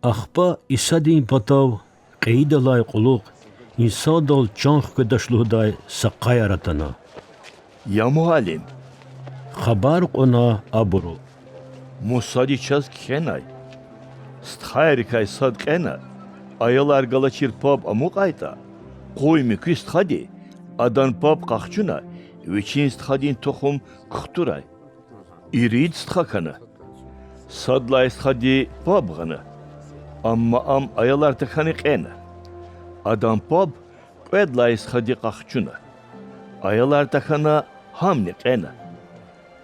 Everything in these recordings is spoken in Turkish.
Ахпа исадин патав қейдалай қулуқ инсадал чанх кедашлудай саққаяратана. Ya muallim, Хабар қона абуру. Musadi çaz kenay. Sthayrikay sad kena. Ayalar galaçir pap amuk ayta. Koy mi küst hadi. Adan pap kahçuna. Veçin sthadin tohum kıhturay. İrid sthakana. Sadlay sthadi pap gana. Amma am ayalar takani kena. Adan pap pedlay sthadi kahçuna. Ayalar takana hamni kena.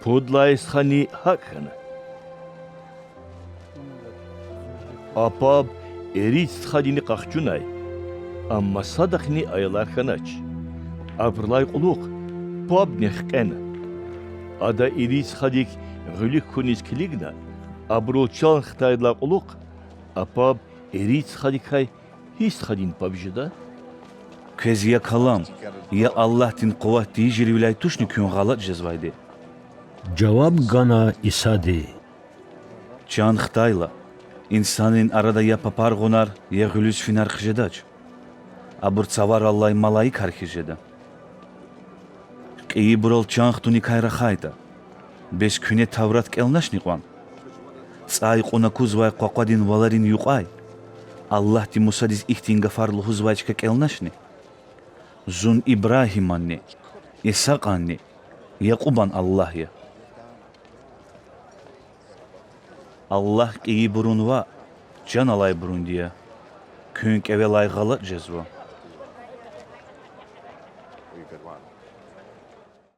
Pudlay sthani hakana. Apab erit sthadini kahçunay. Amma sadakni ayalar kanaç. Abrlay quluq. Pab nexkena. Ada erit shthadik gülük kunis kiligna. Abrul çal xtayla quluq. Apab erit shtadikay his sthadin pabjida. Kez ya kalam, ya Allah din kuvvet diyecili vilay tuşni kün galat cezvaydi. Cevap gana isadi. Can xtayla, insanın arada ya papar gonar, ya gülüz finar xjedaç. Abur tsavar Allah'y malayik harkijeda. Qi burol can xtuni kayra xayda. Beş küne tavrat kelnaş niqvan. Tsay qona kuzvay qaqadin valarin yuqay. Allah di musadiz ihtin gafarlı huzvayçka kelnaşni. Zun İbrahim anne, İshak anne, Yakuban Allah ya. Allah iyi burun va, can alay burun diye. Künk eve lay galat cezva.